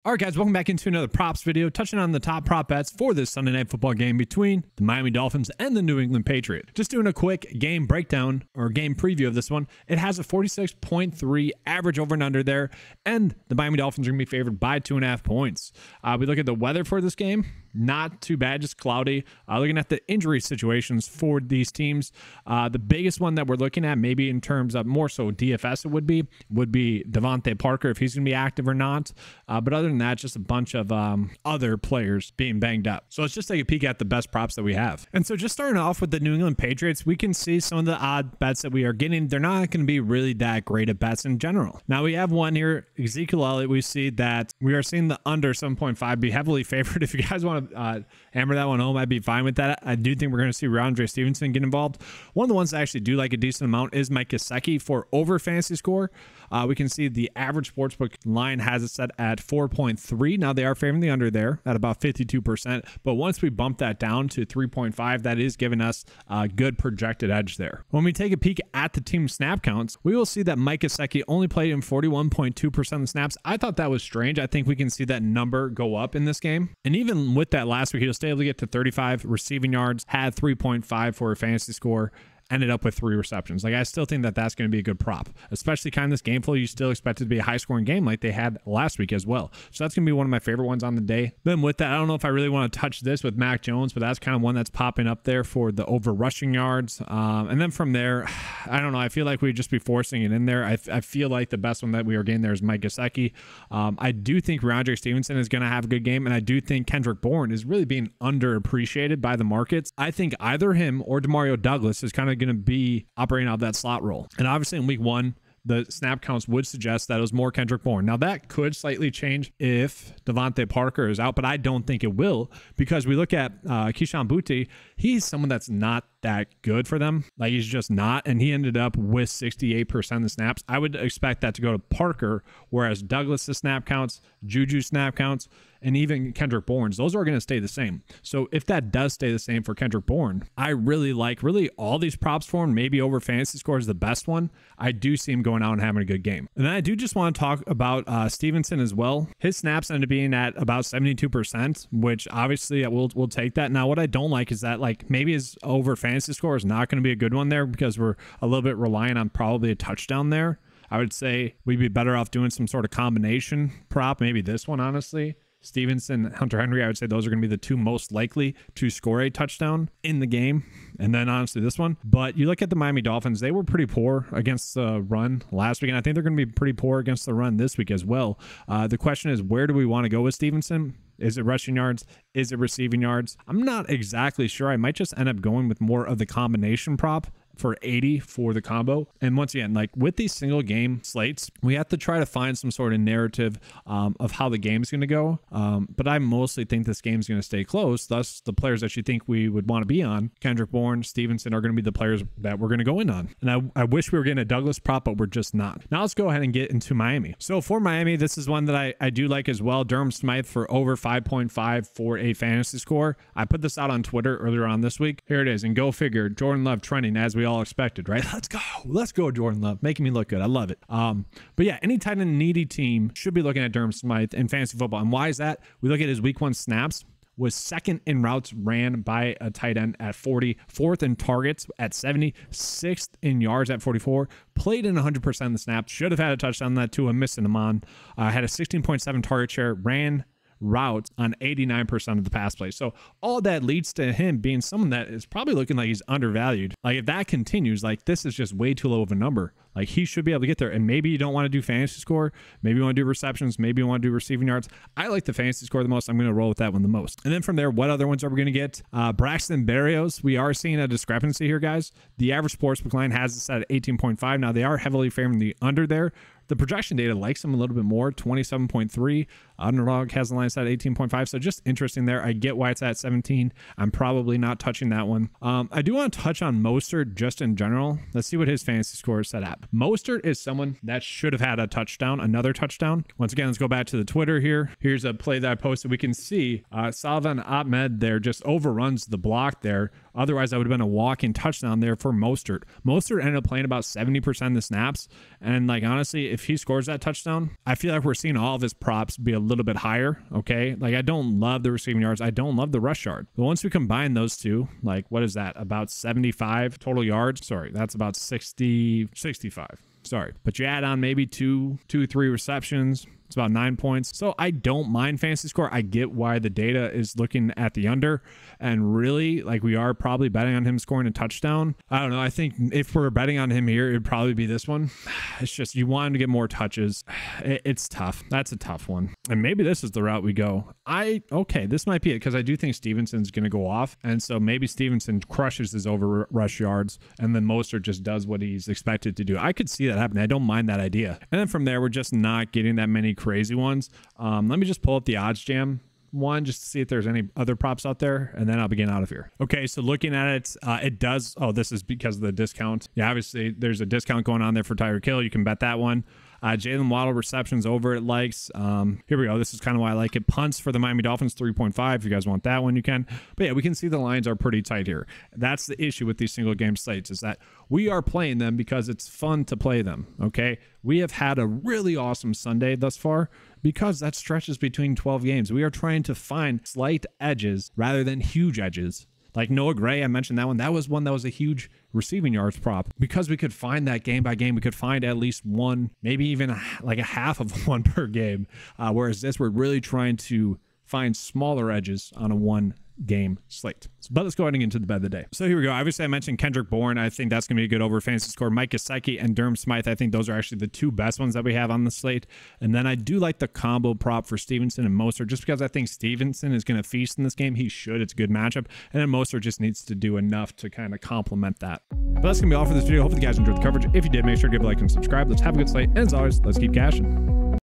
All right, guys, welcome back into another props video, touching on the top prop bets for this Sunday night football game between the Miami Dolphins and the New England Patriots. Just doing a quick game breakdown or game preview of this one. It has a 46.3 average over and under there, and the Miami Dolphins are going to be favored by 2.5 points. We look at the weather for this game. Not too bad, just cloudy. Looking at the injury situations for these teams, the biggest one that we're looking at, maybe in terms of more so DFS, it would be Devontae Parker, if he's going to be active or not. But other than that, just a bunch of other players being banged up. So let's just take a peek at the best props that we have. And so just starting off with the New England Patriots, we can see some of the odd bets that we are getting. They're not going to be really that great at bets in general. Now we have one here, Ezekiel Elliott. We see that we are seeing the under 7.5 be heavily favored. If you guys want to hammer that one home, I'd be fine with that. I do think we're going to see Ramondre Stevenson get involved. One of the ones I actually do like a decent amount is Mike Gesicki for over fantasy score. We can see the average sportsbook line has it set at 4.3. Now they are favoring the under there at about 52%, but once we bump that down to 3.5, that is giving us a good projected edge there. When we take a peek at the team snap counts, we will see that Mike Gesicki only played in 41.2% of the snaps. I thought that was strange. I think we can see that number go up in this game. And even with that last week, he was still able to get to 35 receiving yards, had 3.5 for a fantasy score, ended up with 3 receptions. Like, I still think that that's going to be a good prop, especially kind of this game flow. You still expect it to be a high scoring game like they had last week as well. So that's going to be one of my favorite ones on the day. Then with that, I don't know if I really want to touch this with Mac Jones, but that's kind of one that's popping up there for the over rushing yards. And then from there, I don't know. I feel like we'd just be forcing it in there. I feel like the best one that we are getting there is Mike Gesicki. I do think Ramondre Stevenson is going to have a good game, and I do think Kendrick Bourne is really being underappreciated by the markets. I think either him or Demario Douglas is kind of going to be operating out of that slot role. And obviously in week 1, the snap counts would suggest that it was more Kendrick Bourne. Now that could slightly change if Devontae Parker is out, but I don't think it will, because we look at Keyshawn Boutte. He's someone that's not that good for them. Like, he's just not, and he ended up with 68% of the snaps. I would expect that to go to Parker, whereas Douglas' snap counts, Juju's snap counts, and even Kendrick Bourne's, those are going to stay the same. So if that does stay the same for Kendrick Bourne, I really like all these props for him. Maybe over fantasy score is the best one. I do see him going out and having a good game. And then I do just want to talk about Stevenson as well. His snaps ended up being at about 72%, which obviously we'll take that. Now, what I don't like is that, like, maybe his over fantasy score is not going to be a good one there because we're a little bit reliant on probably a touchdown there. I would say we'd be better off doing some sort of combination prop, maybe this one, honestly. Stevenson, Hunter Henry, I would say those are going to be the 2 most likely to score a touchdown in the game. And then honestly this one. But you look at the Miami Dolphins, they were pretty poor against the run last week, and I think they're going to be pretty poor against the run this week as well. The question is, where do we want to go with Stevenson? Is it rushing yards? Is it receiving yards? I'm not exactly sure. I might just end up going with more of the combination prop for 80 for the combo. And once again, like with these single game slates, we have to try to find some sort of narrative of how the game's going to go. But I mostly think this game's going to stay close. Thus, the players that you think we would want to be on, Kendrick Bourne, Stevenson, are going to be the players that we're going to go in on. And I wish we were getting a Douglas prop, but we're just not. Now let's go ahead and get into Miami. So for Miami, this is one that I do like as well. Durham Smythe for over 5.5 for a fantasy score. I put this out on Twitter earlier on this week. Here it is. And go figure, Jordan Love trending as we all expected, right? Let's go Jordan Love, making me look good. I love it. But yeah, any tight end needy team should be looking at Durham Smythe in fantasy football. And why is that? We look at his week 1 snaps, was 2nd in routes ran by a tight end at 40, 4th in targets at 70, 6th in yards at 44, played in 100% of the snaps, should have had a touchdown on that too, a missing him on, had a 16.7 target share, ran routes on 89% of the pass plays. So all that leads to him being someone that is probably looking like he's undervalued. Like, if that continues, like, this is just way too low of a number. Like, he should be able to get there. And maybe you don't want to do fantasy score. Maybe you want to do receptions. Maybe you want to do receiving yards. I like the fantasy score the most. I'm going to roll with that one the most. And then from there, what other ones are we going to get? Braxton Berrios. We are seeing a discrepancy here, guys. The average sportsbook line has it set at 18.5. Now, they are heavily favoring the under there. The projection data likes him a little bit more, 27.3. Underdog has the line set at 18.5. So just interesting there. I get why it's at 17. I'm probably not touching that one. I do want to touch on Mostert just in general. Let's see what his fantasy score is set at. Mostert is someone that should have had a touchdown, another touchdown. Once again, let's go back to the Twitter here. Here's a play that I posted. We can see Salvan Ahmed there just overruns the block there. Otherwise, that would have been a walk-in touchdown there for Mostert. Mostert ended up playing about 70% of the snaps. And, like, honestly, if he scores that touchdown, I feel like we're seeing all of his props be a little bit higher. Okay, like I don't love the receiving yards, I don't love the rush yard, but once we combine those two, like what is that, about 75 total yards? Sorry, that's about 65. Sorry, but you add on maybe two, 3 receptions, it's about 9 points. So I don't mind fantasy score. I get why the data is looking at the under, and really, like, we are probably betting on him scoring a touchdown. I don't know. I think if we're betting on him here, it'd probably be this one. It's just, you want him to get more touches. It's tough. That's a tough one. And maybe this is the route we go. Okay, this might be it, because I do think Stevenson's going to go off. And so maybe Stevenson crushes his over rush yards, and then Mostert just does what he's expected to do. I could see that happening. I don't mind that idea. And then from there, we're just not getting that many crazy ones. Let me just pull up the ODDSJAM one just to see if there's any other props out there, and then I'll be getting out of here. Okay, so looking at it, it does, oh, this is because of the discount. Yeah, obviously there's a discount going on there for Tyreek Hill. You can bet that one. Jalen Waddle receptions over it likes. Here we go. This is kind of why I like it. Punts for the Miami Dolphins, 3.5. If you guys want that one, you can. But yeah, we can see the lines are pretty tight here. That's the issue with these single game slates, is that we are playing them because it's fun to play them. Okay, we have had a really awesome Sunday thus far because that stretches between 12 games. We are trying to find slight edges rather than huge edges. Like Noah Gray, I mentioned that one. That was one that was a huge receiving yards prop because we could find that game by game. We could find at least one, maybe even like a half of one per game. Whereas this, we're really trying to find smaller edges on a one game slate. But let's go ahead and get into the bet of the day. So here we go. Obviously, I mentioned Kendrick Bourne. I think that's going to be a good over fantasy score. Mike Gesicki and Durham Smythe. I think those are actually the two best ones that we have on the slate. And then I do like the combo prop for Stevenson and Mostert, just because I think Stevenson is going to feast in this game. He should. It's a good matchup. And then Mostert just needs to do enough to kind of complement that. But that's going to be all for this video. Hopefully you guys enjoyed the coverage. If you did, make sure to give a like and subscribe. Let's have a good slate. And as always, let's keep cashing.